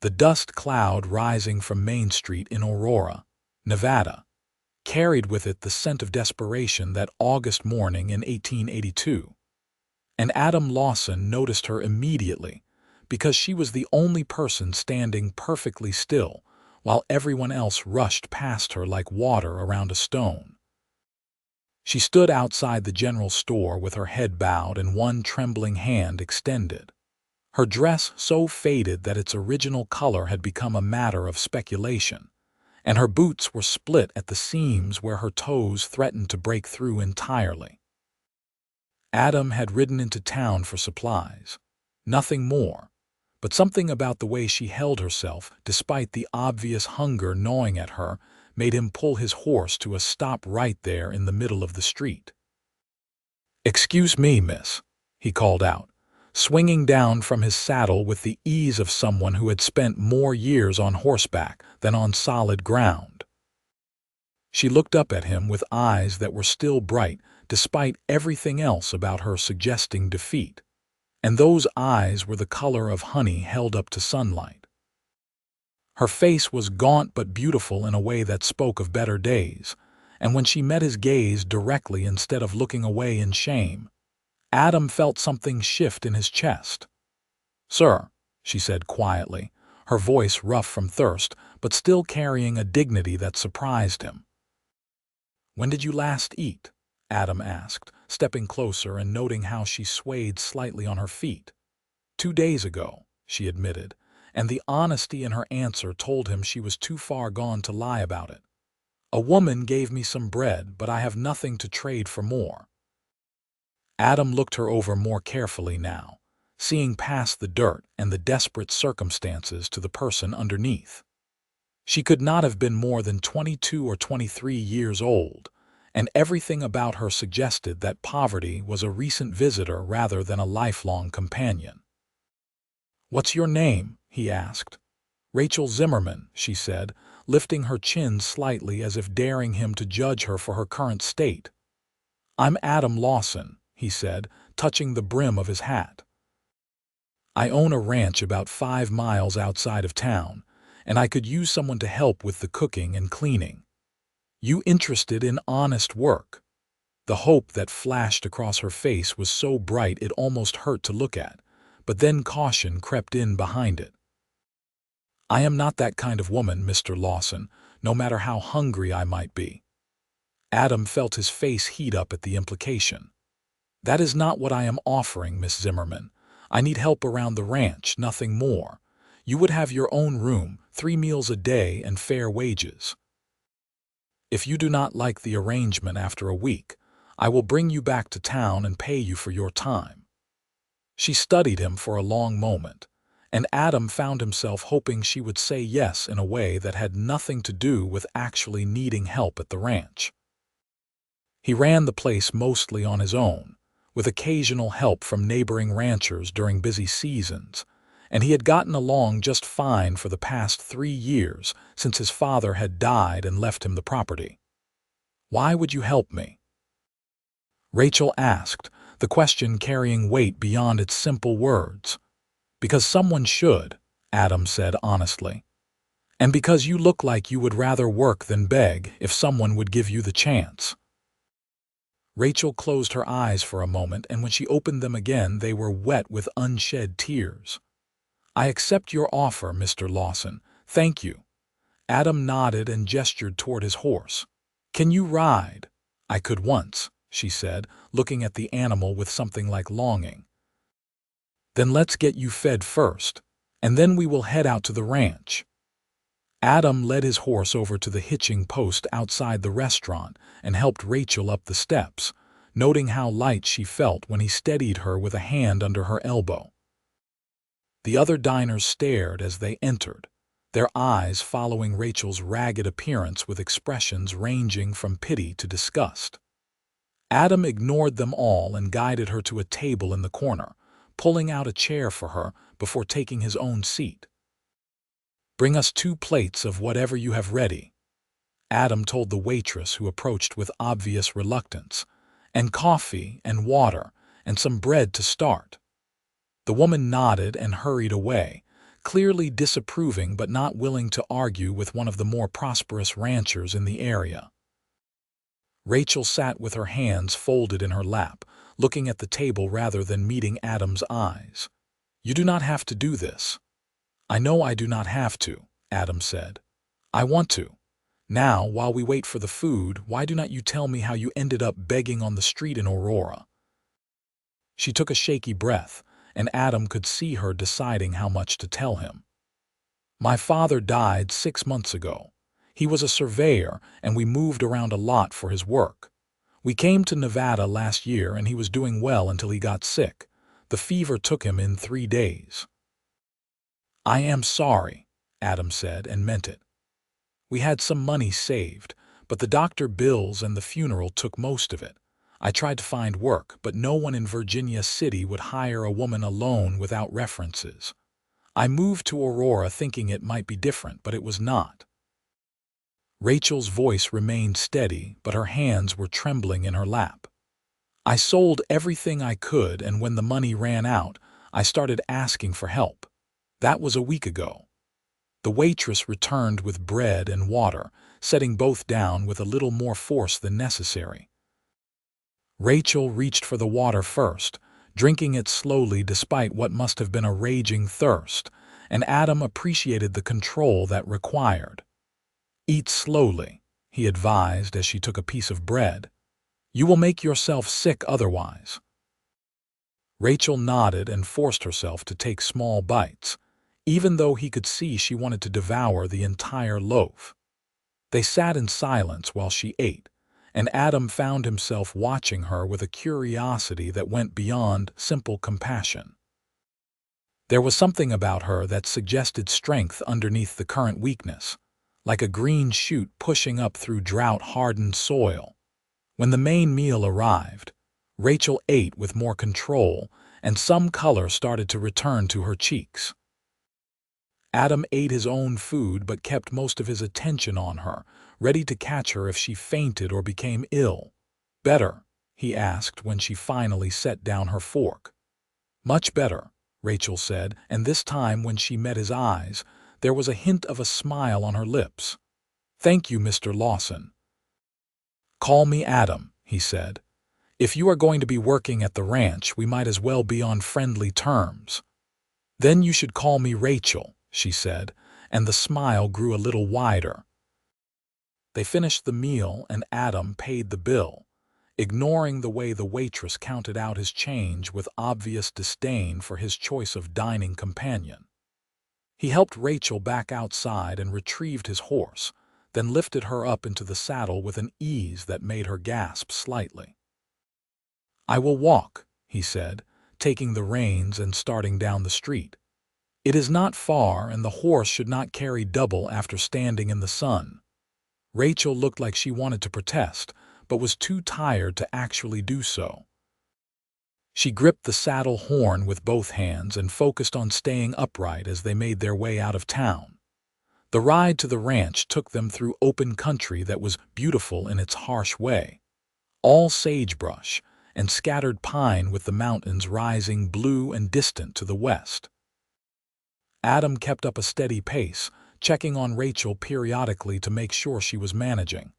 the dust cloud rising from Main Street in Aurora, Nevada, carried with it the scent of desperation that August morning in 1882. And Adam Lawson noticed her immediately because she was the only person standing perfectly still while everyone else rushed past her like water around a stone. She stood outside the general store with her head bowed and one trembling hand extended. Her dress so faded that its original color had become a matter of speculation, and her boots were split at the seams where her toes threatened to break through entirely. Adam had ridden into town for supplies. Nothing more, but something about the way she held herself, despite the obvious hunger gnawing at her, made him pull his horse to a stop right there in the middle of the street. "Excuse me, miss," he called out, swinging down from his saddle with the ease of someone who had spent more years on horseback than on solid ground. She looked up at him with eyes that were still bright despite everything else about her suggesting defeat, and those eyes were the color of honey held up to sunlight. Her face was gaunt but beautiful in a way that spoke of better days, and when she met his gaze directly instead of looking away in shame, Adam felt something shift in his chest. "Sir," she said quietly, her voice rough from thirst, but still carrying a dignity that surprised him. "When did you last eat?" Adam asked, stepping closer and noting how she swayed slightly on her feet. "2 days ago," she admitted, and the honesty in her answer told him she was too far gone to lie about it. "A woman gave me some bread, but I have nothing to trade for more." Adam looked her over more carefully now, seeing past the dirt and the desperate circumstances to the person underneath. She could not have been more than 22 or 23 years old, and everything about her suggested that poverty was a recent visitor rather than a lifelong companion. "What's your name?" he asked. "Rachel Zimmerman," she said, lifting her chin slightly as if daring him to judge her for her current state. "I'm Adam Lawson," he said, touching the brim of his hat. "I own a ranch about 5 miles outside of town, and I could use someone to help with the cooking and cleaning. You interested in honest work?" The hope that flashed across her face was so bright it almost hurt to look at, but then caution crept in behind it. "I am not that kind of woman, Mr. Lawson, no matter how hungry I might be." Adam felt his face heat up at the implication. "That is not what I am offering, Miss Zimmerman. I need help around the ranch, nothing more. You would have your own room, 3 meals a day, and fair wages. If you do not like the arrangement after a week, I will bring you back to town and pay you for your time." She studied him for a long moment, and Adam found himself hoping she would say yes in a way that had nothing to do with actually needing help at the ranch. He ran the place mostly on his own, with occasional help from neighboring ranchers during busy seasons, and he had gotten along just fine for the past 3 years since his father had died and left him the property. "Why would you help me?" Rachel asked, the question carrying weight beyond its simple words. "Because someone should," Adam said honestly. "And because you look like you would rather work than beg if someone would give you the chance." Rachel closed her eyes for a moment, and when she opened them again they were wet with unshed tears. "I accept your offer, Mr. Lawson. Thank you." Adam nodded and gestured toward his horse. "Can you ride?" "I could once," she said, looking at the animal with something like longing. "Then let's get you fed first, and then we will head out to the ranch." Adam led his horse over to the hitching post outside the restaurant and helped Rachel up the steps, noting how light she felt when he steadied her with a hand under her elbow. The other diners stared as they entered, their eyes following Rachel's ragged appearance with expressions ranging from pity to disgust. Adam ignored them all and guided her to a table in the corner, pulling out a chair for her before taking his own seat. "Bring us 2 plates of whatever you have ready," Adam told the waitress, who approached with obvious reluctance, "and coffee and water and some bread to start." The woman nodded and hurried away, clearly disapproving but not willing to argue with one of the more prosperous ranchers in the area. Rachel sat with her hands folded in her lap, looking at the table rather than meeting Adam's eyes. "You do not have to do this." "I know I do not have to," Adam said. "I want to. Now, while we wait for the food, why do not you tell me how you ended up begging on the street in Aurora?" She took a shaky breath, and Adam could see her deciding how much to tell him. "My father died 6 months ago. He was a surveyor, and we moved around a lot for his work. We came to Nevada last year, and he was doing well until he got sick. The fever took him in 3 days." "I am sorry," Adam said, and meant it. "We had some money saved, but the doctor bills and the funeral took most of it. I tried to find work, but no one in Virginia City would hire a woman alone without references. I moved to Aurora thinking it might be different, but it was not." Rachel's voice remained steady, but her hands were trembling in her lap. "I sold everything I could, and when the money ran out, I started asking for help. That was a week ago." The waitress returned with bread and water, setting both down with a little more force than necessary. Rachel reached for the water first, drinking it slowly despite what must have been a raging thirst, and Adam appreciated the control that required. "Eat slowly," he advised as she took a piece of bread. "You will make yourself sick otherwise." Rachel nodded and forced herself to take small bites, even though he could see she wanted to devour the entire loaf. They sat in silence while she ate, and Adam found himself watching her with a curiosity that went beyond simple compassion. There was something about her that suggested strength underneath the current weakness, like a green shoot pushing up through drought-hardened soil. When the main meal arrived, Rachel ate with more control, and some color started to return to her cheeks. Adam ate his own food but kept most of his attention on her, ready to catch her if she fainted or became ill. "Better?" he asked when she finally set down her fork. "Much better," Rachel said, and this time when she met his eyes, there was a hint of a smile on her lips. "Thank you, Mr. Lawson." "Call me Adam," he said. "If you are going to be working at the ranch, we might as well be on friendly terms." "Then you should call me Rachel," she said, and the smile grew a little wider. They finished the meal and Adam paid the bill, ignoring the way the waitress counted out his change with obvious disdain for his choice of dining companion. He helped Rachel back outside and retrieved his horse, then lifted her up into the saddle with an ease that made her gasp slightly. "I will walk," he said, taking the reins and starting down the street. "It is not far, and the horse should not carry double after standing in the sun." Rachel looked like she wanted to protest, but was too tired to actually do so. She gripped the saddle horn with both hands and focused on staying upright as they made their way out of town. The ride to the ranch took them through open country that was beautiful in its harsh way, all sagebrush and scattered pine with the mountains rising blue and distant to the west. Adam kept up a steady pace, checking on Rachel periodically to make sure she was managing.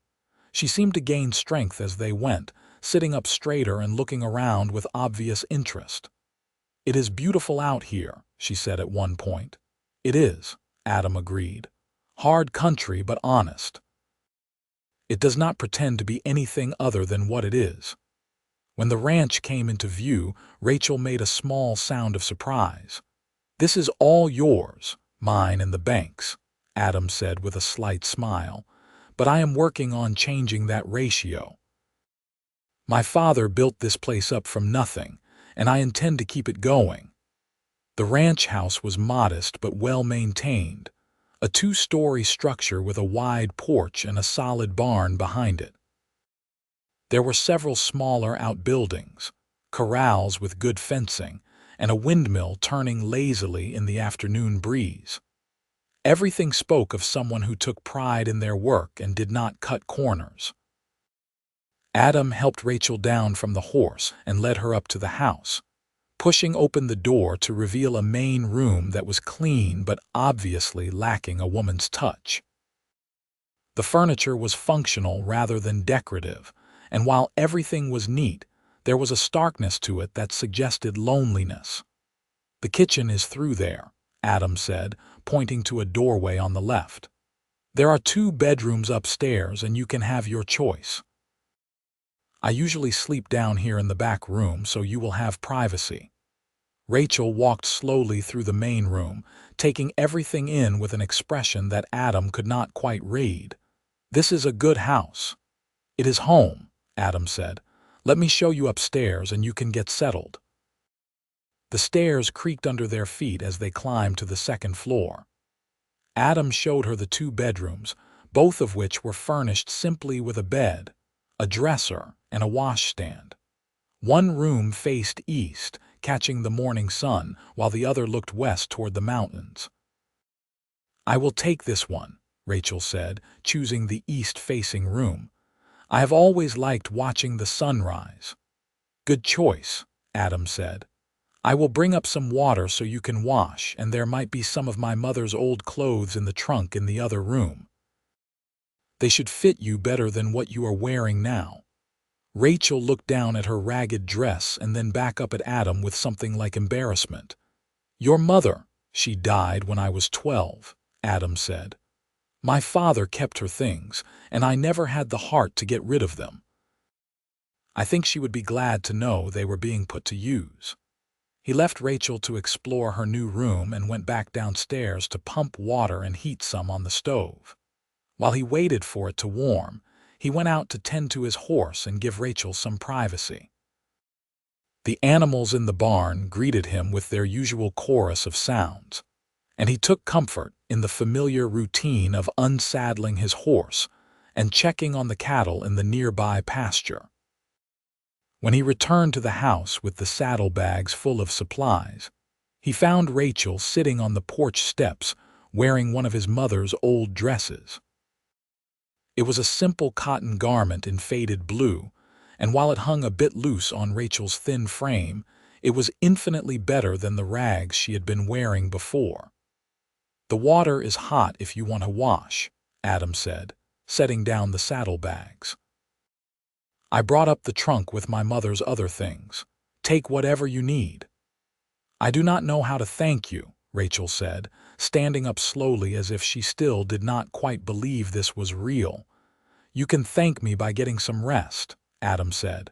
She seemed to gain strength as they went, sitting up straighter and looking around with obvious interest. "It is beautiful out here," she said at one point. "It is," Adam agreed. "Hard country but honest. It does not pretend to be anything other than what it is." When the ranch came into view, Rachel made a small sound of surprise. "This is all yours, mine and the bank's," Adam said with a slight smile, "but I am working on changing that ratio. My father built this place up from nothing, and I intend to keep it going." The ranch house was modest but well-maintained, a 2-story structure with a wide porch and a solid barn behind it. There were several smaller outbuildings, corrals with good fencing, and a windmill turning lazily in the afternoon breeze. Everything spoke of someone who took pride in their work and did not cut corners. Adam helped Rachel down from the horse and led her up to the house. pushing open the door to reveal a main room that was clean but obviously lacking a woman's touch. The furniture was functional rather than decorative, and while everything was neat, there was a starkness to it that suggested loneliness. "The kitchen is through there," Adam said, pointing to a doorway on the left. "There are 2 bedrooms upstairs and you can have your choice. I usually sleep down here in the back room, so you will have privacy." Rachel walked slowly through the main room, taking everything in with an expression that Adam could not quite read. "This is a good house." "It is home," Adam said. "Let me show you upstairs and you can get settled." The stairs creaked under their feet as they climbed to the 2nd floor. Adam showed her the 2 bedrooms, both of which were furnished simply with a bed, a dresser, and a washstand. One room faced east, catching the morning sun, while the other looked west toward the mountains. "I will take this one," Rachel said, choosing the east-facing room. "I have always liked watching the sunrise." "Good choice," Adam said. "I will bring up some water so you can wash, and there might be some of my mother's old clothes in the trunk in the other room. They should fit you better than what you are wearing now." Rachel looked down at her ragged dress and then back up at Adam with something like embarrassment. "Your mother, she died when I was 12, Adam said. "My father kept her things, and I never had the heart to get rid of them. I think she would be glad to know they were being put to use." He left Rachel to explore her new room and went back downstairs to pump water and heat some on the stove. While he waited for it to warm, he went out to tend to his horse and give Rachel some privacy. The animals in the barn greeted him with their usual chorus of sounds, and he took comfort in the familiar routine of unsaddling his horse and checking on the cattle in the nearby pasture. When he returned to the house with the saddlebags full of supplies, he found Rachel sitting on the porch steps wearing one of his mother's old dresses. It was a simple cotton garment in faded blue, and while it hung a bit loose on Rachel's thin frame, it was infinitely better than the rags she had been wearing before. "The water is hot if you want to wash," Adam said, setting down the saddlebags. "I brought up the trunk with my mother's other things. Take whatever you need." "I do not know how to thank you," Rachel said, standing up slowly as if she still did not quite believe this was real. "You can thank me by getting some rest," Adam said.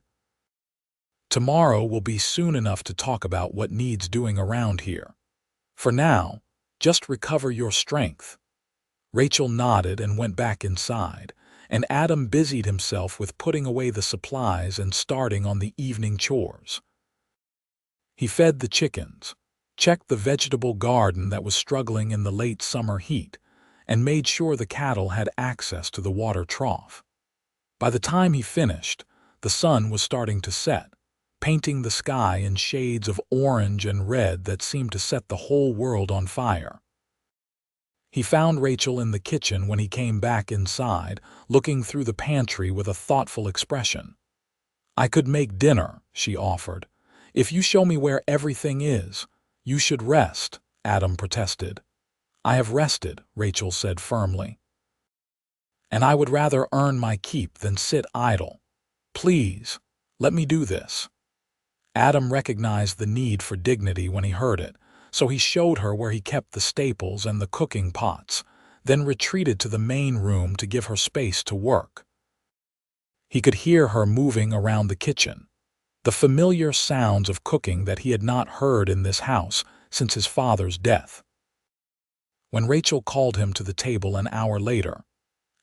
"Tomorrow will be soon enough to talk about what needs doing around here. For now, just recover your strength." Rachel nodded and went back inside, and Adam busied himself with putting away the supplies and starting on the evening chores. He fed the chickens, checked the vegetable garden that was struggling in the late summer heat, and made sure the cattle had access to the water trough. By the time he finished, the sun was starting to set, painting the sky in shades of orange and red that seemed to set the whole world on fire. He found Rachel in the kitchen when he came back inside, looking through the pantry with a thoughtful expression. "I could make dinner," she offered. "If you show me where everything is." "You should rest," Adam protested. "I have rested," Rachel said firmly. "And I would rather earn my keep than sit idle. Please, let me do this." Adam recognized the need for dignity when he heard it, so he showed her where he kept the staples and the cooking pots, then retreated to the main room to give her space to work. He could hear her moving around the kitchen, the familiar sounds of cooking that he had not heard in this house since his father's death. When Rachel called him to the table an hour later,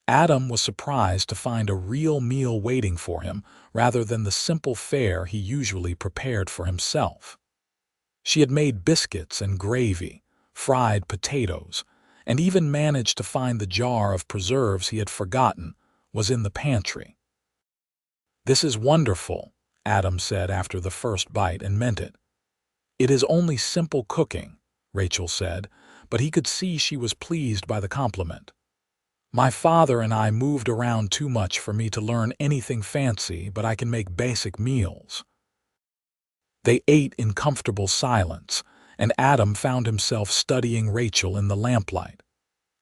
Adam was surprised to find a real meal waiting for him rather than the simple fare he usually prepared for himself. She had made biscuits and gravy, fried potatoes, and even managed to find the jar of preserves he had forgotten was in the pantry. "This is wonderful," Adam said after the first bite, and meant it. "It is only simple cooking," Rachel said, but he could see she was pleased by the compliment. "My father and I moved around too much for me to learn anything fancy, but I can make basic meals." They ate in comfortable silence, and Adam found himself studying Rachel in the lamplight.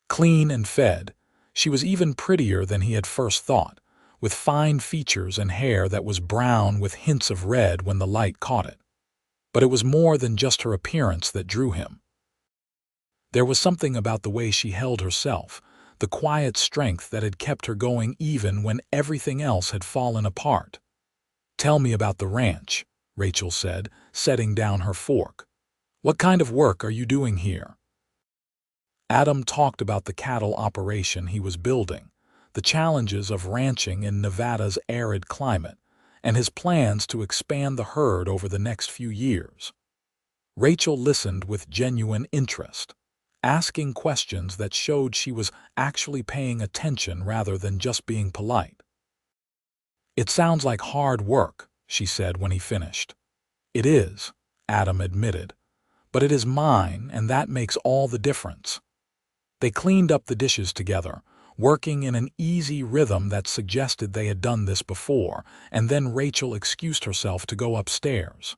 Clean and fed, she was even prettier than he had first thought, with fine features and hair that was brown with hints of red when the light caught it. But it was more than just her appearance that drew him. There was something about the way she held herself, the quiet strength that had kept her going even when everything else had fallen apart. "Tell me about the ranch," Rachel said, setting down her fork. "What kind of work are you doing here?" Adam talked about the cattle operation he was building, the challenges of ranching in Nevada's arid climate, and his plans to expand the herd over the next few years. Rachel listened with genuine interest, asking questions that showed she was actually paying attention rather than just being polite. "It sounds like hard work," she said when he finished. "It is," Adam admitted, "but it is mine, and that makes all the difference." They cleaned up the dishes together, working in an easy rhythm that suggested they had done this before, and then Rachel excused herself to go upstairs.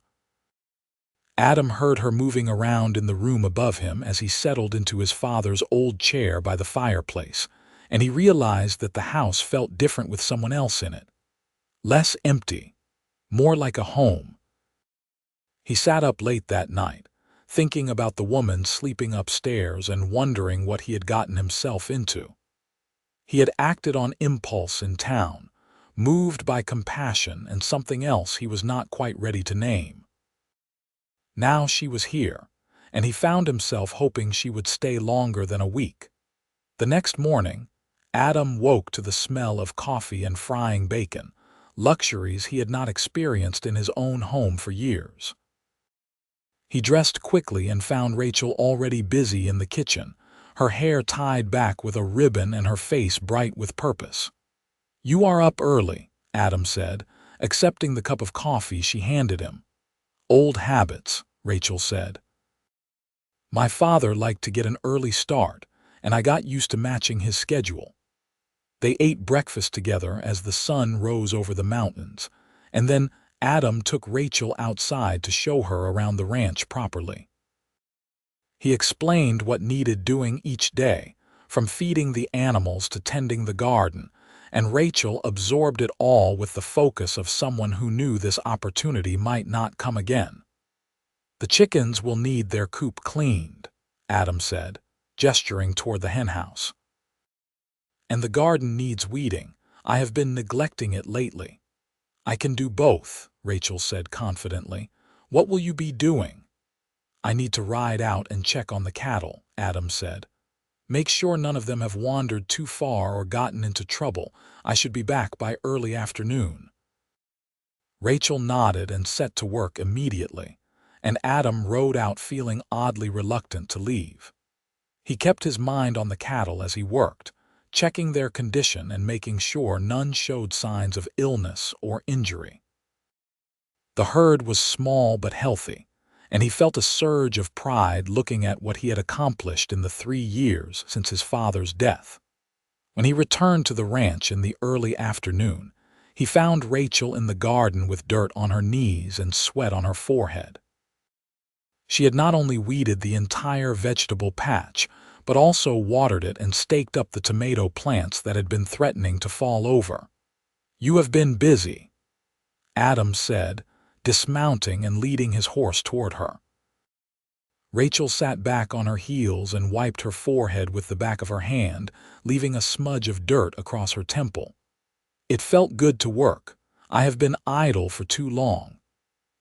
Adam heard her moving around in the room above him as he settled into his father's old chair by the fireplace, and he realized that the house felt different with someone else in it. Less empty, more like a home. He sat up late that night, thinking about the woman sleeping upstairs and wondering what he had gotten himself into. He had acted on impulse in town, moved by compassion and something else he was not quite ready to name. Now she was here, and he found himself hoping she would stay longer than a week. The next morning, Adam woke to the smell of coffee and frying bacon, luxuries he had not experienced in his own home for years. He dressed quickly and found Rachel already busy in the kitchen, her hair tied back with a ribbon and her face bright with purpose. "You are up early," Adam said, accepting the cup of coffee she handed him. "Old habits," Rachel said. "My father liked to get an early start, and I got used to matching his schedule." They ate breakfast together as the sun rose over the mountains, and then Adam took Rachel outside to show her around the ranch properly. He explained what needed doing each day, from feeding the animals to tending the garden, and Rachel absorbed it all with the focus of someone who knew this opportunity might not come again. "The chickens will need their coop cleaned," Adam said, gesturing toward the henhouse. "And the garden needs weeding. I have been neglecting it lately." "I can do both," Rachel said confidently. "What will you be doing?" "I need to ride out and check on the cattle," Adam said. "Make sure none of them have wandered too far or gotten into trouble. I should be back by early afternoon." Rachel nodded and set to work immediately, and Adam rode out feeling oddly reluctant to leave. He kept his mind on the cattle as he worked, checking their condition and making sure none showed signs of illness or injury. The herd was small but healthy, and he felt a surge of pride looking at what he had accomplished in the 3 years since his father's death. When he returned to the ranch in the early afternoon, he found Rachel in the garden with dirt on her knees and sweat on her forehead. She had not only weeded the entire vegetable patch, but also watered it and staked up the tomato plants that had been threatening to fall over. "You have been busy," Adam said, dismounting and leading his horse toward her. Rachel sat back on her heels and wiped her forehead with the back of her hand, leaving a smudge of dirt across her temple. "It felt good to work. I have been idle for too long."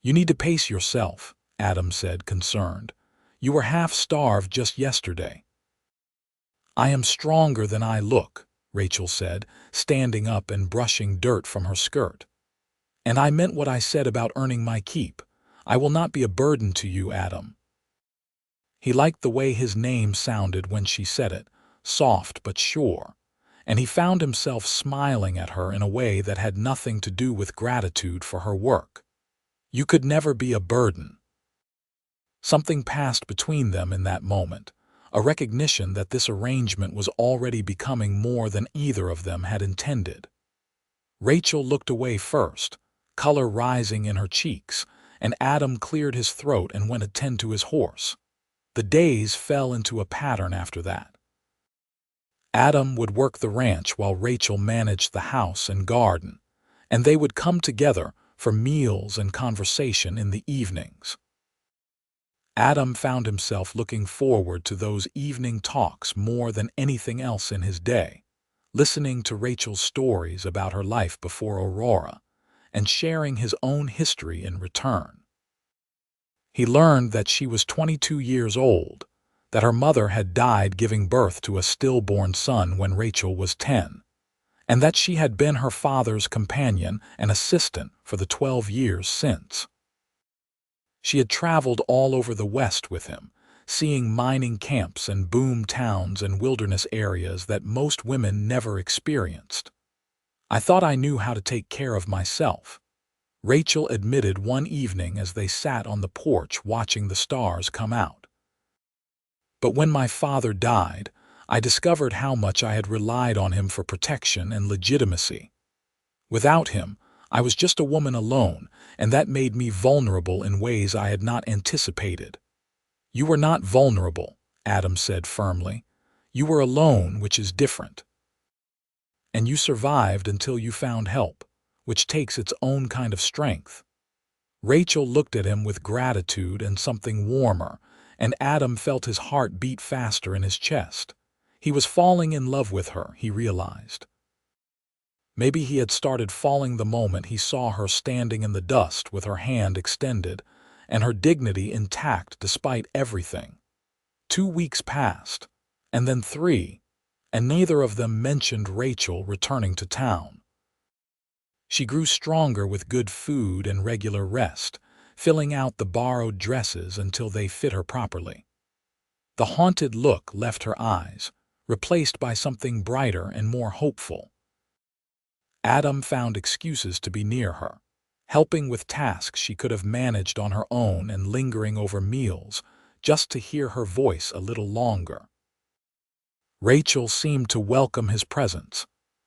"You need to pace yourself," Adam said, concerned. "You were half-starved just yesterday." "I am stronger than I look," Rachel said, standing up and brushing dirt from her skirt. "And I meant what I said about earning my keep. I will not be a burden to you, Adam." He liked the way his name sounded when she said it, soft but sure, and he found himself smiling at her in a way that had nothing to do with gratitude for her work. You could never be a burden. Something passed between them in that moment, a recognition that this arrangement was already becoming more than either of them had intended. Rachel looked away first, color rising in her cheeks, and Adam cleared his throat and went to tend to his horse. The days fell into a pattern after that. Adam would work the ranch while Rachel managed the house and garden, and they would come together for meals and conversation in the evenings. Adam found himself looking forward to those evening talks more than anything else in his day, listening to Rachel's stories about her life before Aurora, and sharing his own history in return. He learned that she was 22 years old, that her mother had died giving birth to a stillborn son when Rachel was 10, and that she had been her father's companion and assistant for the 12 years since. She had traveled all over the West with him, seeing mining camps and boom towns and wilderness areas that most women never experienced. "I thought I knew how to take care of myself," Rachel admitted one evening as they sat on the porch watching the stars come out. "But when my father died, I discovered how much I had relied on him for protection and legitimacy. Without him, I was just a woman alone, and that made me vulnerable in ways I had not anticipated." "You were not vulnerable," Adam said firmly. "You were alone, which is different. And you survived until you found help, which takes its own kind of strength." Rachel looked at him with gratitude and something warmer, and Adam felt his heart beat faster in his chest. He was falling in love with her, he realized. Maybe he had started falling the moment he saw her standing in the dust with her hand extended, and her dignity intact despite everything. 2 weeks passed, and then 3, and neither of them mentioned Rachel returning to town. She grew stronger with good food and regular rest, filling out the borrowed dresses until they fit her properly. The haunted look left her eyes, replaced by something brighter and more hopeful. Adam found excuses to be near her, helping with tasks she could have managed on her own and lingering over meals, just to hear her voice a little longer. Rachel seemed to welcome his presence,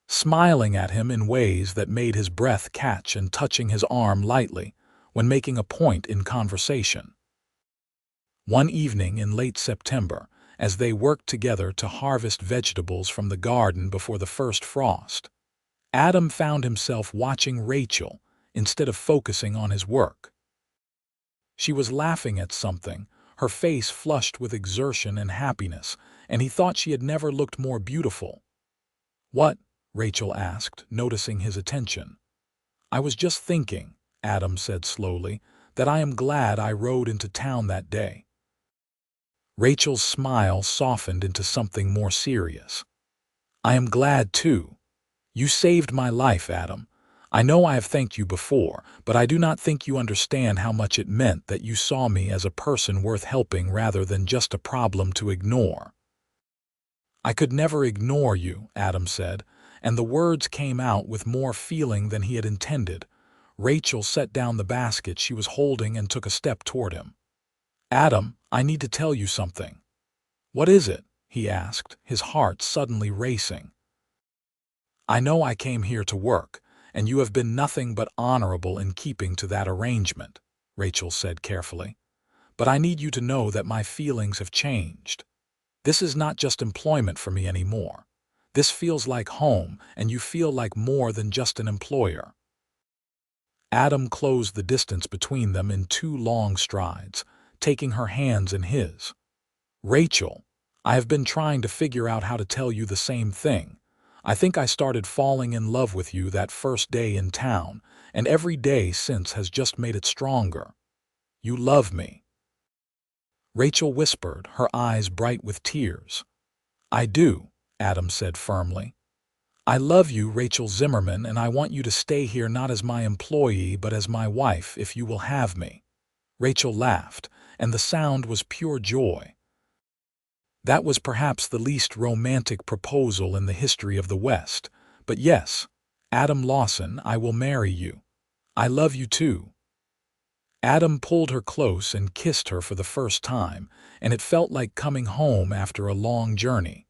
smiling at him in ways that made his breath catch and touching his arm lightly when making a point in conversation. One evening in late September, as they worked together to harvest vegetables from the garden before the first frost, Adam found himself watching Rachel instead of focusing on his work. She was laughing at something, her face flushed with exertion and happiness, and he thought she had never looked more beautiful. "What?" Rachel asked, noticing his attention. "I was just thinking," Adam said slowly, "that I am glad I rode into town that day." Rachel's smile softened into something more serious. "I am glad too. You saved my life, Adam. I know I have thanked you before, but I do not think you understand how much it meant that you saw me as a person worth helping rather than just a problem to ignore." "I could never ignore you," Adam said, and the words came out with more feeling than he had intended. Rachel set down the basket she was holding and took a step toward him. "Adam, I need to tell you something." "What is it?" he asked, his heart suddenly racing. "I know I came here to work, and you have been nothing but honorable in keeping to that arrangement," Rachel said carefully. "But I need you to know that my feelings have changed. This is not just employment for me anymore. This feels like home, and you feel like more than just an employer." Adam closed the distance between them in 2 long strides, taking her hands in his. "Rachel, I have been trying to figure out how to tell you the same thing. I think I started falling in love with you that first day in town, and every day since has just made it stronger. You love me." Rachel whispered, her eyes bright with tears. "I do," Adam said firmly. "I love you, Rachel Zimmerman, and I want you to stay here not as my employee but as my wife if you will have me." Rachel laughed, and the sound was pure joy. That was perhaps the least romantic proposal in the history of the West, but yes, "Adam Lawson, I will marry you. I love you too." Adam pulled her close and kissed her for the first time, and it felt like coming home after a long journey.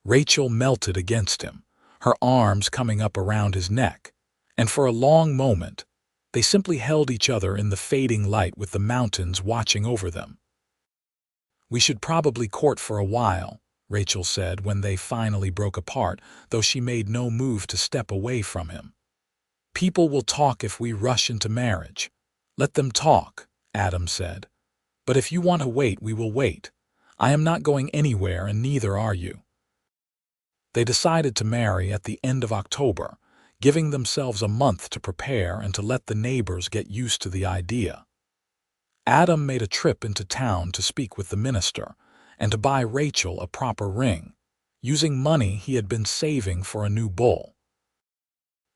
Rachel melted against him, her arms coming up around his neck, and for a long moment, They simply held each other in the fading light with the mountains watching over them. "We should probably court for a while," Rachel said when they finally broke apart, though she made no move to step away from him. "People will talk if we rush into marriage." "Let them talk," Adam said. "But if you want to wait, we will wait. I am not going anywhere, and neither are you." They decided to marry at the end of October, giving themselves a month to prepare and to let the neighbors get used to the idea. Adam made a trip into town to speak with the minister and to buy Rachel a proper ring, using money he had been saving for a new bull.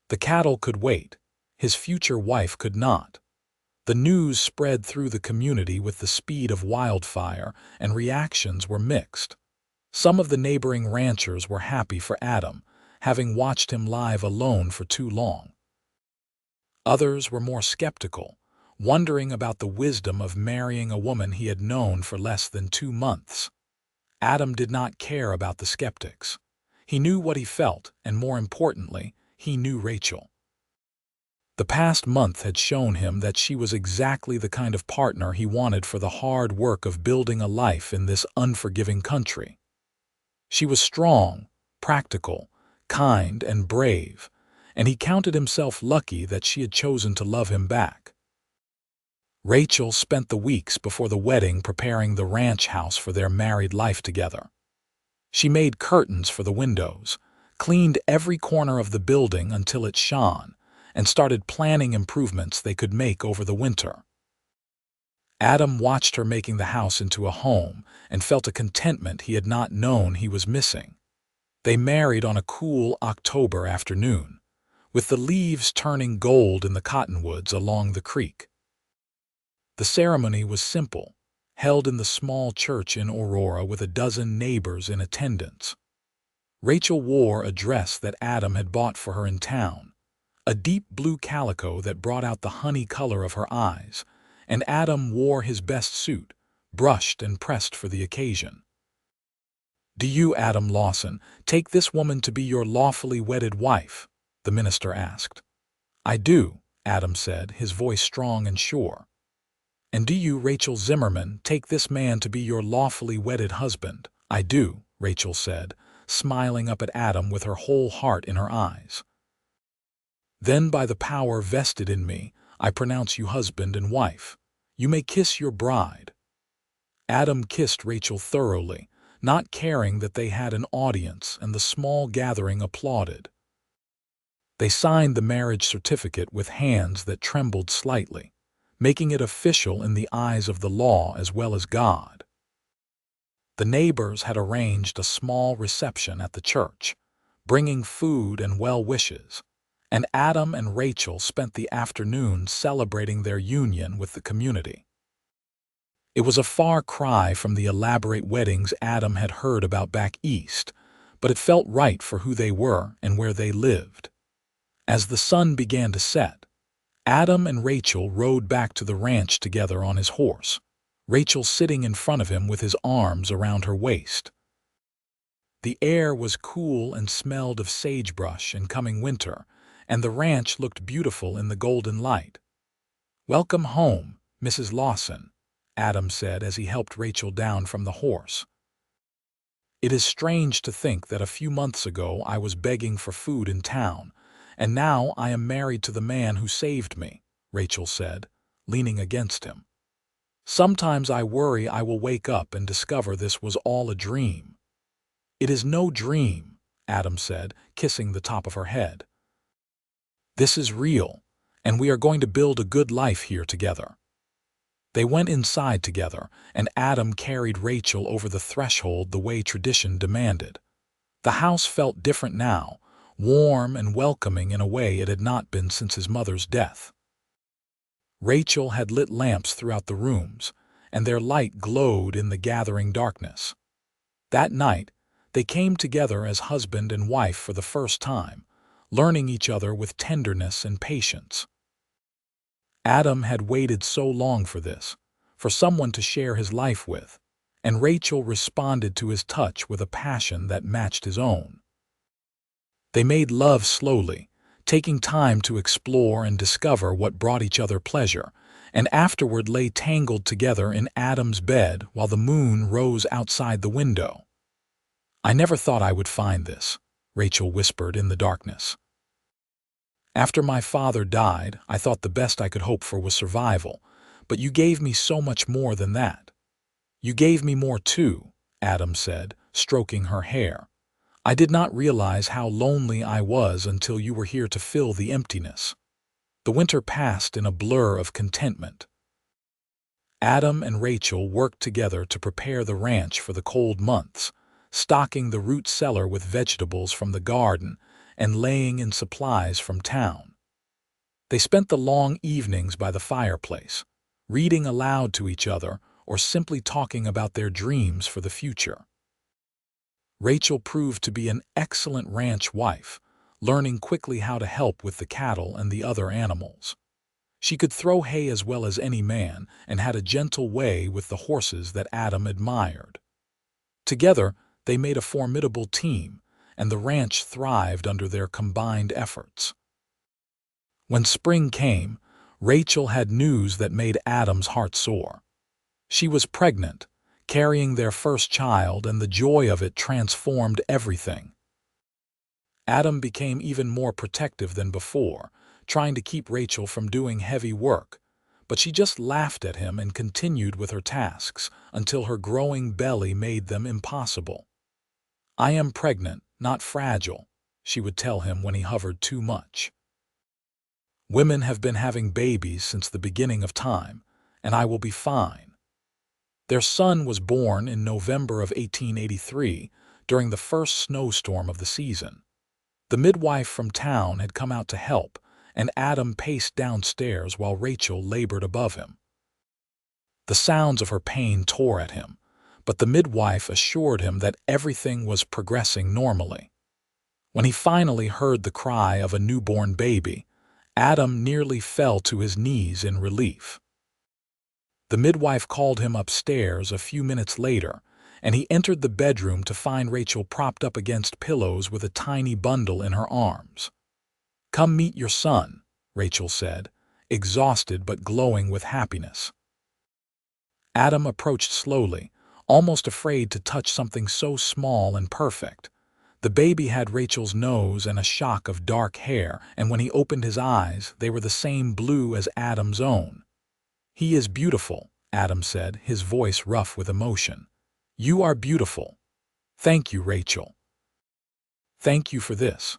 The cattle could wait. His future wife could not. The news spread through the community with the speed of wildfire, and reactions were mixed. Some of the neighboring ranchers were happy for Adam, having watched him live alone for too long. Others were more skeptical, wondering about the wisdom of marrying a woman he had known for less than 2 months. Adam did not care about the skeptics. He knew what he felt, and more importantly, he knew Rachel. The past month had shown him that she was exactly the kind of partner he wanted for the hard work of building a life in this unforgiving country. She was strong, practical, kind, and brave, and he counted himself lucky that she had chosen to love him back. Rachel spent the weeks before the wedding preparing the ranch house for their married life together. She made curtains for the windows, cleaned every corner of the building until it shone, and started planning improvements they could make over the winter. Adam watched her making the house into a home and felt a contentment he had not known he was missing. They married on a cool October afternoon, with the leaves turning gold in the cottonwoods along the creek. The ceremony was simple, held in the small church in Aurora with a dozen neighbors in attendance. Rachel wore a dress that Adam had bought for her in town, a deep blue calico that brought out the honey color of her eyes, and Adam wore his best suit, brushed and pressed for the occasion. "Do you, Adam Lawson, take this woman to be your lawfully wedded wife?" the minister asked. "I do," Adam said, his voice strong and sure. "And do you, Rachel Zimmerman, take this man to be your lawfully wedded husband?" "I do," Rachel said, smiling up at Adam with her whole heart in her eyes. "Then by the power vested in me, I pronounce you husband and wife. You may kiss your bride." Adam kissed Rachel thoroughly, not caring that they had an audience, and the small gathering applauded. They signed the marriage certificate with hands that trembled slightly, making it official in the eyes of the law as well as God. The neighbors had arranged a small reception at the church, bringing food and well wishes, and Adam and Rachel spent the afternoon celebrating their union with the community. It was a far cry from the elaborate weddings Adam had heard about back east, but it felt right for who they were and where they lived. As the sun began to set, Adam and Rachel rode back to the ranch together on his horse, Rachel sitting in front of him with his arms around her waist. The air was cool and smelled of sagebrush and coming winter, and the ranch looked beautiful in the golden light. "Welcome home, Mrs. Lawson," Adam said as he helped Rachel down from the horse. "It is strange to think that a few months ago I was begging for food in town, and now I am married to the man who saved me," Rachel said, leaning against him. "Sometimes I worry I will wake up and discover this was all a dream." "It is no dream," Adam said, kissing the top of her head. "This is real, and we are going to build a good life here together." They went inside together, and Adam carried Rachel over the threshold the way tradition demanded. The house felt different now, warm and welcoming in a way it had not been since his mother's death. Rachel had lit lamps throughout the rooms, and their light glowed in the gathering darkness. That night, they came together as husband and wife for the first time, learning each other with tenderness and patience. Adam had waited so long for this, for someone to share his life with, and Rachel responded to his touch with a passion that matched his own. They made love slowly, taking time to explore and discover what brought each other pleasure, and afterward lay tangled together in Adam's bed while the moon rose outside the window. "I never thought I would find this," Rachel whispered in the darkness. "After my father died, I thought the best I could hope for was survival, but you gave me so much more than that." "You gave me more too," Adam said, stroking her hair. "I did not realize how lonely I was until you were here to fill the emptiness." The winter passed in a blur of contentment. Adam and Rachel worked together to prepare the ranch for the cold months, stocking the root cellar with vegetables from the garden and laying in supplies from town. They spent the long evenings by the fireplace, reading aloud to each other or simply talking about their dreams for the future. Rachel proved to be an excellent ranch wife, learning quickly how to help with the cattle and the other animals. She could throw hay as well as any man and had a gentle way with the horses that Adam admired. Together, they made a formidable team, and the ranch thrived under their combined efforts. When spring came, Rachel had news that made Adam's heart soar. She was pregnant, carrying their first child, and the joy of it transformed everything. Adam became even more protective than before, trying to keep Rachel from doing heavy work, but she just laughed at him and continued with her tasks until her growing belly made them impossible. "I am pregnant, not fragile," she would tell him when he hovered too much. "Women have been having babies since the beginning of time, and I will be fine." Their son was born in November of 1883, during the first snowstorm of the season. The midwife from town had come out to help, and Adam paced downstairs while Rachel labored above him. The sounds of her pain tore at him, but the midwife assured him that everything was progressing normally. When he finally heard the cry of a newborn baby, Adam nearly fell to his knees in relief. The midwife called him upstairs a few minutes later, and he entered the bedroom to find Rachel propped up against pillows with a tiny bundle in her arms. "Come meet your son," Rachel said, exhausted but glowing with happiness. Adam approached slowly, almost afraid to touch something so small and perfect. The baby had Rachel's nose and a shock of dark hair, and when he opened his eyes, they were the same blue as Adam's own. "He is beautiful," Adam said, his voice rough with emotion. "You are beautiful. Thank you, Rachel. Thank you for this."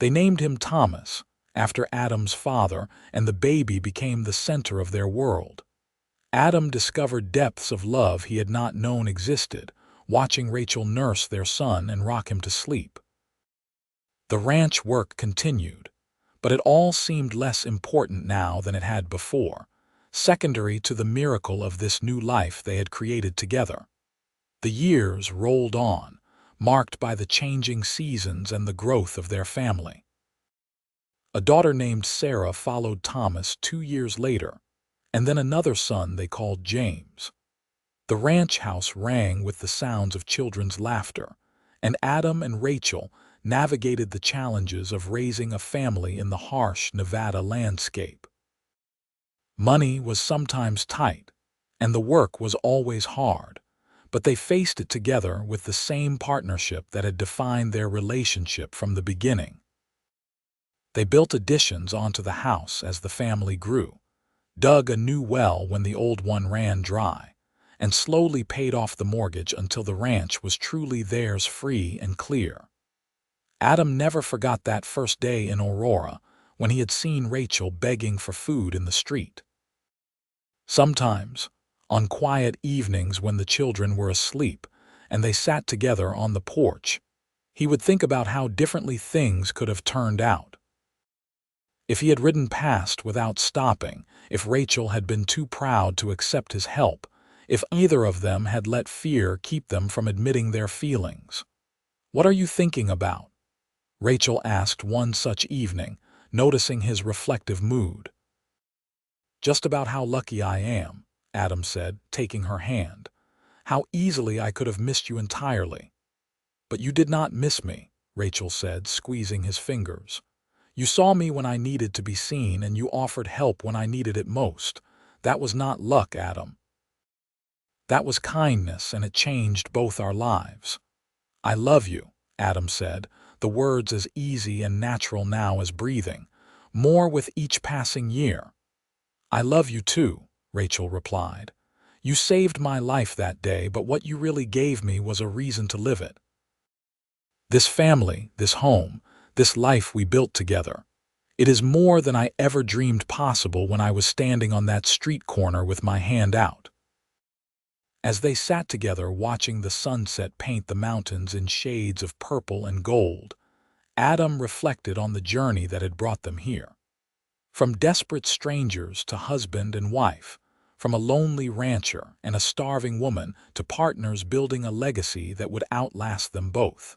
They named him Thomas, after Adam's father, and the baby became the center of their world. Adam discovered depths of love he had not known existed, watching Rachel nurse their son and rock him to sleep. The ranch work continued, but it all seemed less important now than it had before, secondary to the miracle of this new life they had created together. The years rolled on, marked by the changing seasons and the growth of their family. A daughter named Sarah followed Thomas 2 years later, and then another son they called James. The ranch house rang with the sounds of children's laughter, and Adam and Rachel navigated the challenges of raising a family in the harsh Nevada landscape. Money was sometimes tight, and the work was always hard, but they faced it together with the same partnership that had defined their relationship from the beginning. They built additions onto the house as the family grew, dug a new well when the old one ran dry, and slowly paid off the mortgage until the ranch was truly theirs, free and clear. Adam never forgot that first day in Aurora when he had seen Rachel begging for food in the street. Sometimes, on quiet evenings when the children were asleep and they sat together on the porch, he would think about how differently things could have turned out. If he had ridden past without stopping, if Rachel had been too proud to accept his help, if either of them had let fear keep them from admitting their feelings. "What are you thinking about?" Rachel asked one such evening, noticing his reflective mood. "Just about how lucky I am," Adam said, taking her hand. "How easily I could have missed you entirely." "But you did not miss me," Rachel said, squeezing his fingers. You saw me when I needed to be seen, and you offered help when I needed it most. That was not luck, Adam. That was kindness, and it changed both our lives. I love you, Adam said, the words as easy and natural now as breathing, more with each passing year. I love you too, Rachel replied. You saved my life that day, but what you really gave me was a reason to live it. This family, this home, this life we built together. It is more than I ever dreamed possible when I was standing on that street corner with my hand out. As they sat together watching the sunset paint the mountains in shades of purple and gold, Adam reflected on the journey that had brought them here. From desperate strangers to husband and wife, from a lonely rancher and a starving woman to partners building a legacy that would outlast them both.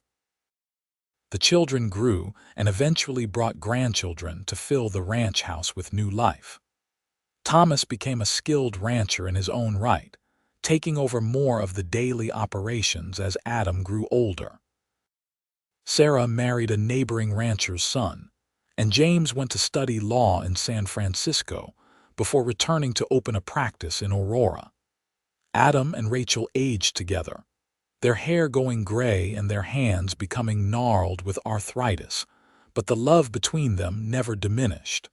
The children grew and eventually brought grandchildren to fill the ranch house with new life. Thomas became a skilled rancher in his own right, taking over more of the daily operations as Adam grew older. Sarah married a neighboring rancher's son, and James went to study law in San Francisco before returning to open a practice in Aurora. Adam and Rachel aged together, their hair going gray and their hands becoming gnarled with arthritis, but the love between them never diminished.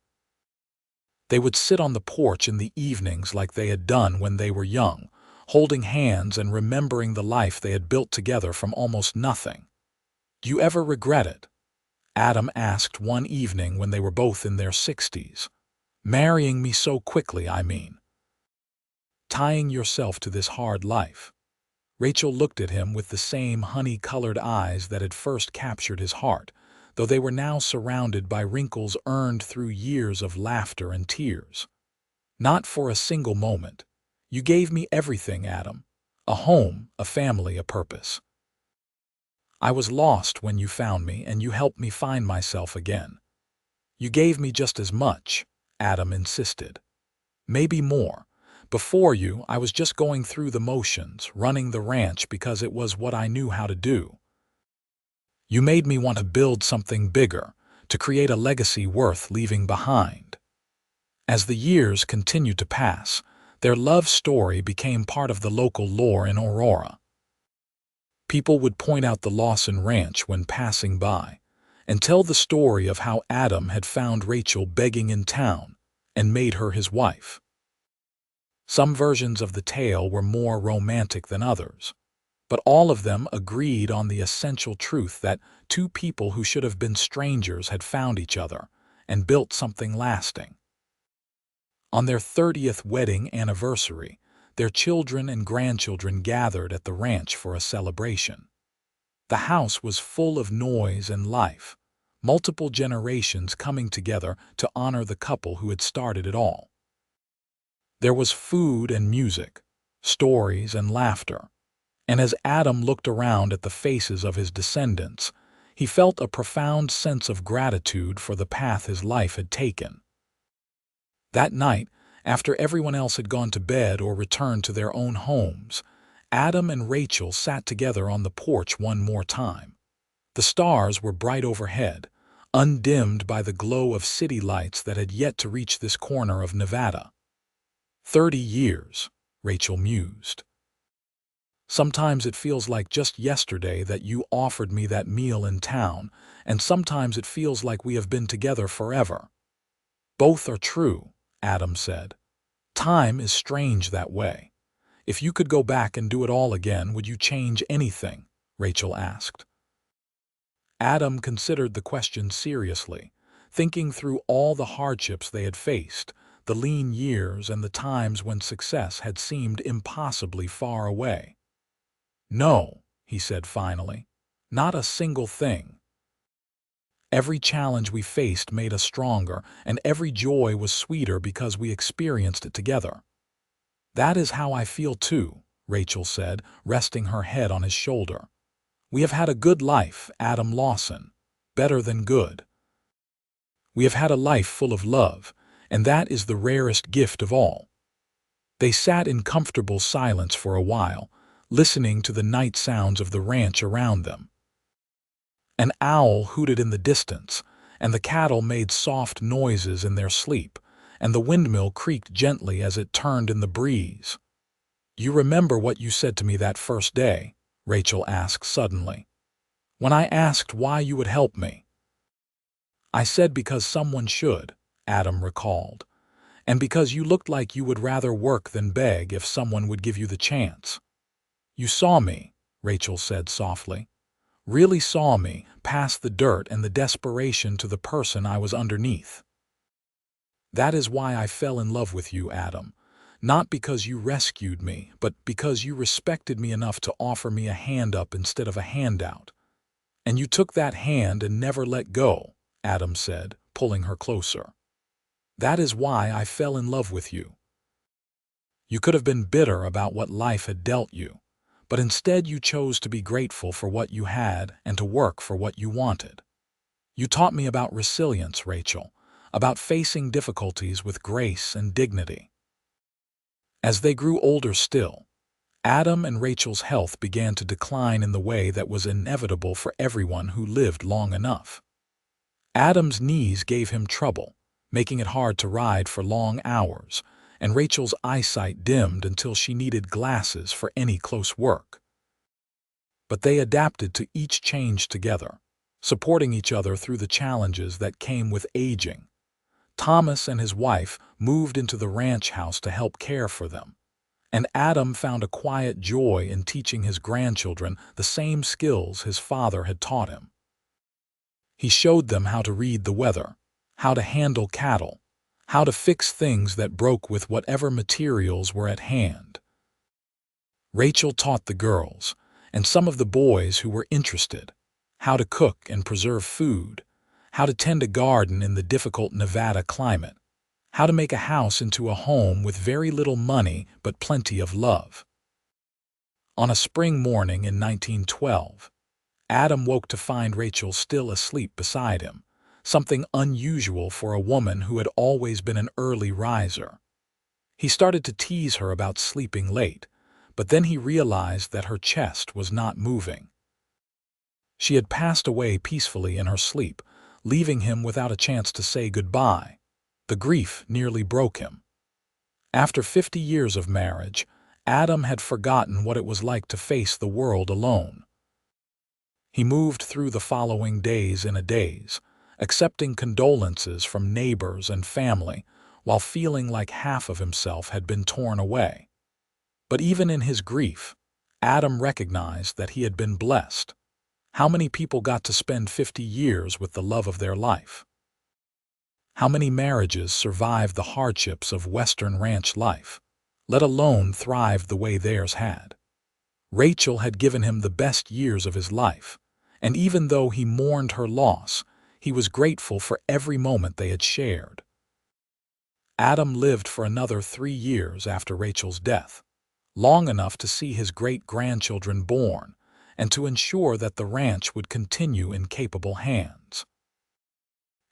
They would sit on the porch in the evenings like they had done when they were young, holding hands and remembering the life they had built together from almost nothing. Do you ever regret it? Adam asked one evening when they were both in their 60s. Marrying me so quickly, I mean. Tying yourself to this hard life. Rachel looked at him with the same honey-colored eyes that had first captured his heart, though they were now surrounded by wrinkles earned through years of laughter and tears. Not for a single moment. You gave me everything, Adam. A home, a family, a purpose. I was lost when you found me, and you helped me find myself again. You gave me just as much, Adam insisted. Maybe more. Before you, I was just going through the motions, running the ranch because it was what I knew how to do. You made me want to build something bigger, to create a legacy worth leaving behind. As the years continued to pass, their love story became part of the local lore in Aurora. People would point out the Lawson Ranch when passing by, and tell the story of how Adam had found Rachel begging in town and made her his wife. Some versions of the tale were more romantic than others, but all of them agreed on the essential truth that two people who should have been strangers had found each other and built something lasting. On their 30th wedding anniversary, their children and grandchildren gathered at the ranch for a celebration. The house was full of noise and life, multiple generations coming together to honor the couple who had started it all. There was food and music, stories and laughter, and as Adam looked around at the faces of his descendants, he felt a profound sense of gratitude for the path his life had taken. That night, after everyone else had gone to bed or returned to their own homes, Adam and Rachel sat together on the porch one more time. The stars were bright overhead, undimmed by the glow of city lights that had yet to reach this corner of Nevada. 30 years, Rachel mused. Sometimes it feels like just yesterday that you offered me that meal in town, and sometimes it feels like we have been together forever. Both are true, Adam said. Time is strange that way. If you could go back and do it all again, would you change anything? Rachel asked. Adam considered the question seriously, thinking through all the hardships they had faced, the lean years and the times when success had seemed impossibly far away. No, he said finally, not a single thing. Every challenge we faced made us stronger, and every joy was sweeter because we experienced it together. That is how I feel too, Rachel said, resting her head on his shoulder. We have had a good life, Adam Lawson, better than good. We have had a life full of love, and that is the rarest gift of all. They sat in comfortable silence for a while, listening to the night sounds of the ranch around them. An owl hooted in the distance, and the cattle made soft noises in their sleep, and the windmill creaked gently as it turned in the breeze. "You remember what you said to me that first day?" Rachel asked suddenly. "When I asked why you would help me." "I said because someone should," Adam recalled, "and because you looked like you would rather work than beg if someone would give you the chance." "You saw me," Rachel said softly. "Really saw me, past the dirt and the desperation to the person I was underneath. That is why I fell in love with you, Adam. Not because you rescued me, but because you respected me enough to offer me a hand up instead of a handout. And you took that hand and never let go," Adam said, pulling her closer. "That is why I fell in love with you. You could have been bitter about what life had dealt you, but instead you chose to be grateful for what you had and to work for what you wanted. You taught me about resilience, Rachel, about facing difficulties with grace and dignity." As they grew older still, Adam and Rachel's health began to decline in the way that was inevitable for everyone who lived long enough. Adam's knees gave him trouble, making it hard to ride for long hours, and Rachel's eyesight dimmed until she needed glasses for any close work. But they adapted to each change together, supporting each other through the challenges that came with aging. Thomas and his wife moved into the ranch house to help care for them, and Adam found a quiet joy in teaching his grandchildren the same skills his father had taught him. He showed them how to read the weather, how to handle cattle, how to fix things that broke with whatever materials were at hand. Rachel taught the girls, and some of the boys who were interested, how to cook and preserve food, how to tend a garden in the difficult Nevada climate, how to make a house into a home with very little money but plenty of love. On a spring morning in 1912, Adam woke to find Rachel still asleep beside him, something unusual for a woman who had always been an early riser. He started to tease her about sleeping late, but then he realized that her chest was not moving. She had passed away peacefully in her sleep, leaving him without a chance to say goodbye. The grief nearly broke him. After 50 years of marriage, Adam had forgotten what it was like to face the world alone. He moved through the following days in a daze, accepting condolences from neighbors and family, while feeling like half of himself had been torn away. But even in his grief, Adam recognized that he had been blessed. How many people got to spend 50 years with the love of their life? How many marriages survived the hardships of Western ranch life, let alone thrived the way theirs had? Rachel had given him the best years of his life, and even though he mourned her loss, he was grateful for every moment they had shared. Adam lived for another 3 years after Rachel's death, long enough to see his great-grandchildren born, and to ensure that the ranch would continue in capable hands.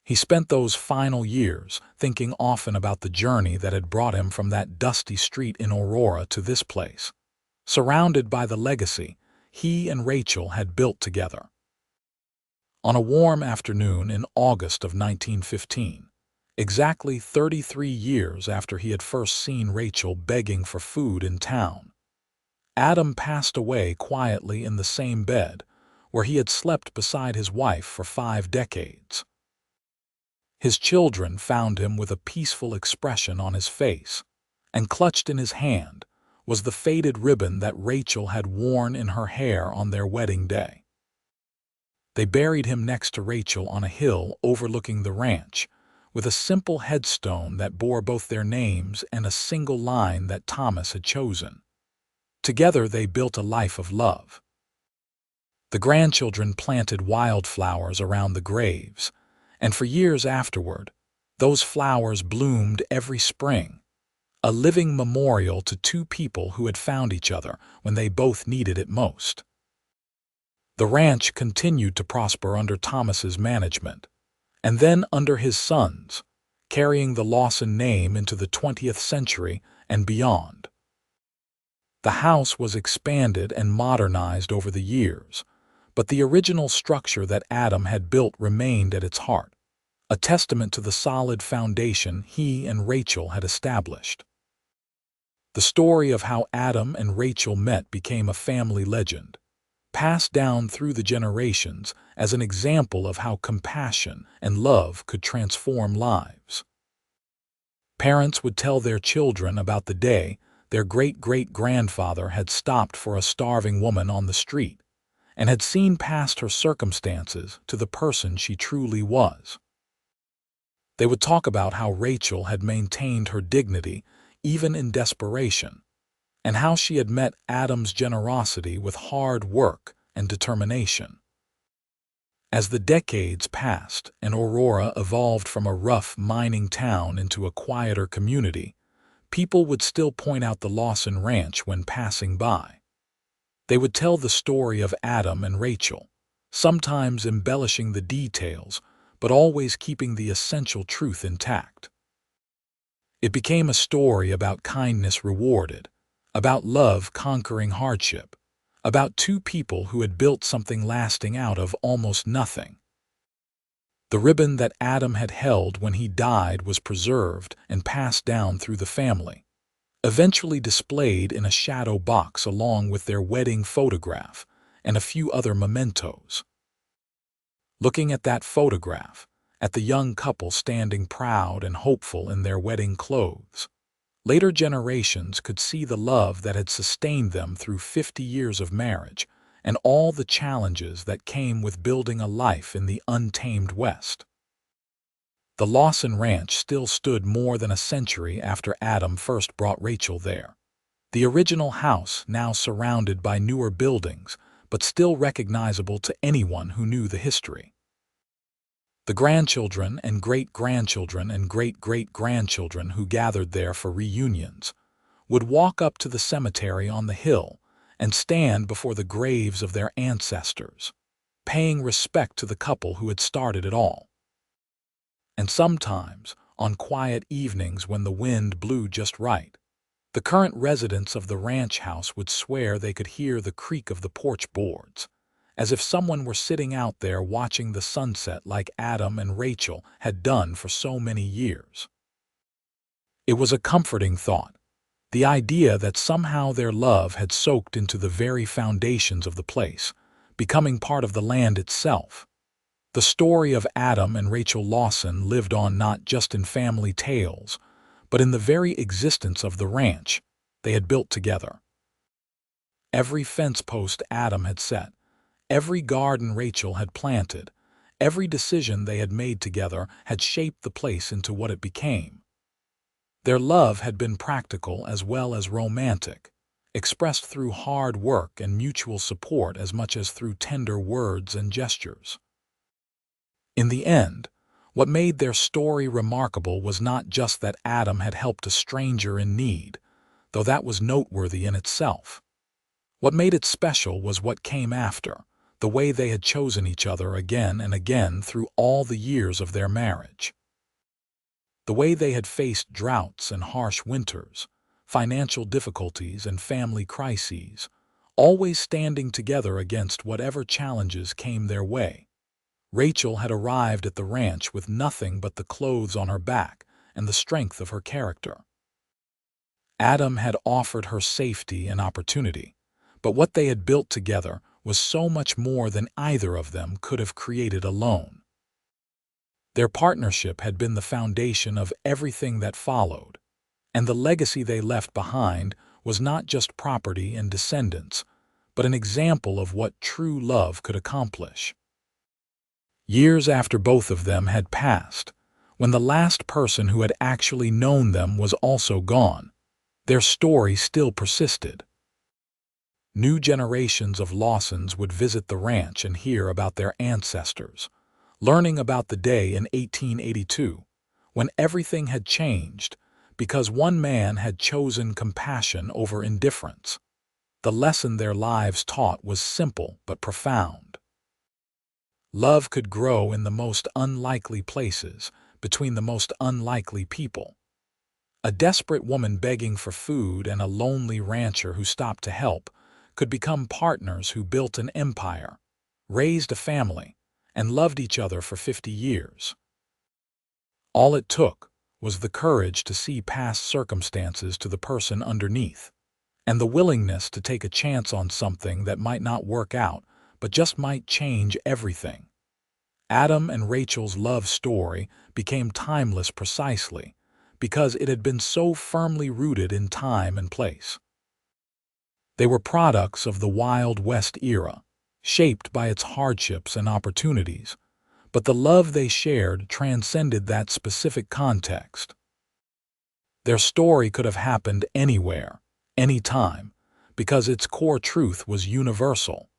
He spent those final years thinking often about the journey that had brought him from that dusty street in Aurora to this place, surrounded by the legacy he and Rachel had built together. On a warm afternoon in August of 1915, exactly 33 years after he had first seen Rachel begging for food in town, Adam passed away quietly in the same bed where he had slept beside his wife for 5 decades. His children found him with a peaceful expression on his face, and clutched in his hand was the faded ribbon that Rachel had worn in her hair on their wedding day. They buried him next to Rachel on a hill overlooking the ranch, with a simple headstone that bore both their names and a single line that Thomas had chosen. Together they built a life of love. The grandchildren planted wildflowers around the graves, and for years afterward, those flowers bloomed every spring, a living memorial to 2 people who had found each other when they both needed it most. The ranch continued to prosper under Thomas's management, and then under his sons, carrying the Lawson name into the 20th century and beyond. The house was expanded and modernized over the years, but the original structure that Adam had built remained at its heart. a testament to the solid foundation he and Rachel had established. The story of how Adam and Rachel met became a family legend, passed down through the generations as an example of how compassion and love could transform lives. Parents would tell their children about the day their great-great-grandfather had stopped for a starving woman on the street and had seen past her circumstances to the person she truly was. They would talk about how Rachel had maintained her dignity even in desperation, and how she had met Adam's generosity with hard work and determination. As the decades passed and Aurora evolved from a rough mining town into a quieter community, people would still point out the Lawson Ranch when passing by. They would tell the story of Adam and Rachel, sometimes embellishing the details, but always keeping the essential truth intact. It became a story about kindness rewarded, about love conquering hardship, about two people who had built something lasting out of almost nothing. The ribbon that Adam had held when he died was preserved and passed down through the family, eventually displayed in a shadow box along with their wedding photograph and a few other mementos. Looking at that photograph, at the young couple standing proud and hopeful in their wedding clothes, later generations could see the love that had sustained them through 50 years of marriage and all the challenges that came with building a life in the untamed West. The Lawson Ranch still stood more than a century after Adam first brought Rachel there. The original house now surrounded by newer buildings, but still recognizable to anyone who knew the history. The grandchildren and great-grandchildren and great-great-grandchildren who gathered there for reunions would walk up to the cemetery on the hill and stand before the graves of their ancestors, paying respect to the couple who had started it all. And sometimes, on quiet evenings when the wind blew just right, the current residents of the ranch house would swear they could hear the creak of the porch boards, as if someone were sitting out there watching the sunset like Adam and Rachel had done for so many years. It was a comforting thought, the idea that somehow their love had soaked into the very foundations of the place, becoming part of the land itself. The story of Adam and Rachel Lawson lived on not just in family tales, but in the very existence of the ranch they had built together. Every fence post Adam had set, every garden Rachel had planted, every decision they had made together had shaped the place into what it became. Their love had been practical as well as romantic, expressed through hard work and mutual support as much as through tender words and gestures. In the end, what made their story remarkable was not just that Adam had helped a stranger in need, though that was noteworthy in itself. What made it special was what came after, the way they had chosen each other again and again through all the years of their marriage. The way they had faced droughts and harsh winters, financial difficulties and family crises, always standing together against whatever challenges came their way. Rachel had arrived at the ranch with nothing but the clothes on her back and the strength of her character. Adam had offered her safety and opportunity, but what they had built together was so much more than either of them could have created alone. Their partnership had been the foundation of everything that followed, and the legacy they left behind was not just property and descendants, but an example of what true love could accomplish. Years after both of them had passed, when the last person who had actually known them was also gone, their story still persisted. New generations of Lawsons would visit the ranch and hear about their ancestors, learning about the day in 1882, when everything had changed because one man had chosen compassion over indifference. The lesson their lives taught was simple but profound. Love could grow in the most unlikely places, between the most unlikely people. A desperate woman begging for food and a lonely rancher who stopped to help could become partners who built an empire, raised a family, and loved each other for 50 years. All it took was the courage to see past circumstances to the person underneath, and the willingness to take a chance on something that might not work out, but just might change everything. Adam and Rachel's love story became timeless precisely because it had been so firmly rooted in time and place. They were products of the Wild West era, shaped by its hardships and opportunities, but the love they shared transcended that specific context. Their story could have happened anywhere, anytime, because its core truth was universal.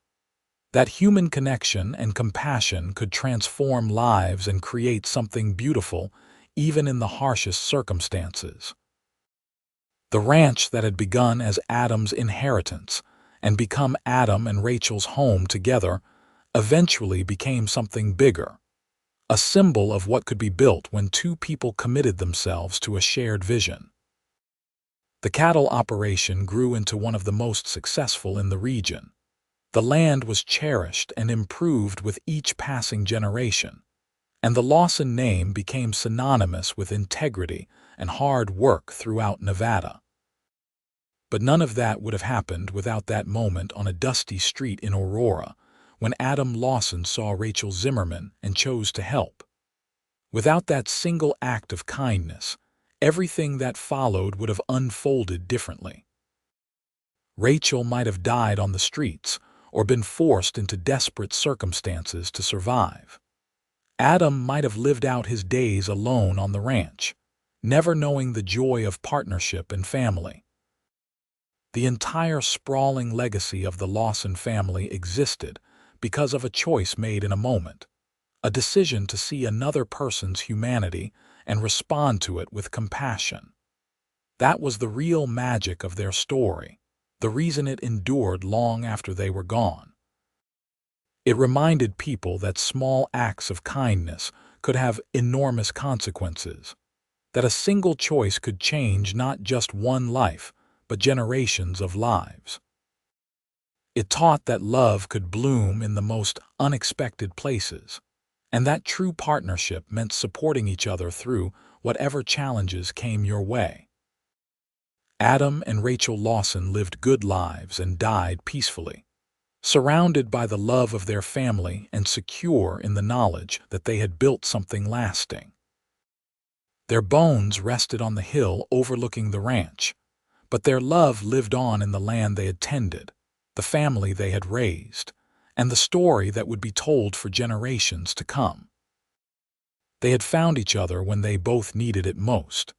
That human connection and compassion could transform lives and create something beautiful, even in the harshest circumstances. The ranch that had begun as Adam's inheritance and become Adam and Rachel's home together eventually became something bigger, a symbol of what could be built when two people committed themselves to a shared vision. The cattle operation grew into one of the most successful in the region. The land was cherished and improved with each passing generation, and the Lawson name became synonymous with integrity and hard work throughout Nevada. But none of that would have happened without that moment on a dusty street in Aurora when Adam Lawson saw Rachel Zimmerman and chose to help. Without that single act of kindness, everything that followed would have unfolded differently. Rachel might have died on the streets or been forced into desperate circumstances to survive. Adam might have lived out his days alone on the ranch, never knowing the joy of partnership and family. The entire sprawling legacy of the Lawson family existed because of a choice made in a moment, a decision to see another person's humanity and respond to it with compassion. That was the real magic of their story, the reason it endured long after they were gone. It reminded people that small acts of kindness could have enormous consequences, that a single choice could change not just one life, but generations of lives. It taught that love could bloom in the most unexpected places, and that true partnership meant supporting each other through whatever challenges came your way. Adam and Rachel Lawson lived good lives and died peacefully, surrounded by the love of their family and secure in the knowledge that they had built something lasting. Their bones rested on the hill overlooking the ranch, but their love lived on in the land they had tended, the family they had raised, and the story that would be told for generations to come. They had found each other when they both needed it most,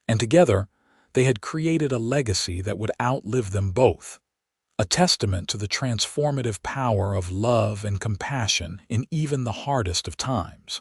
and together they had created a legacy that would outlive them both, a testament to the transformative power of love and compassion in even the hardest of times.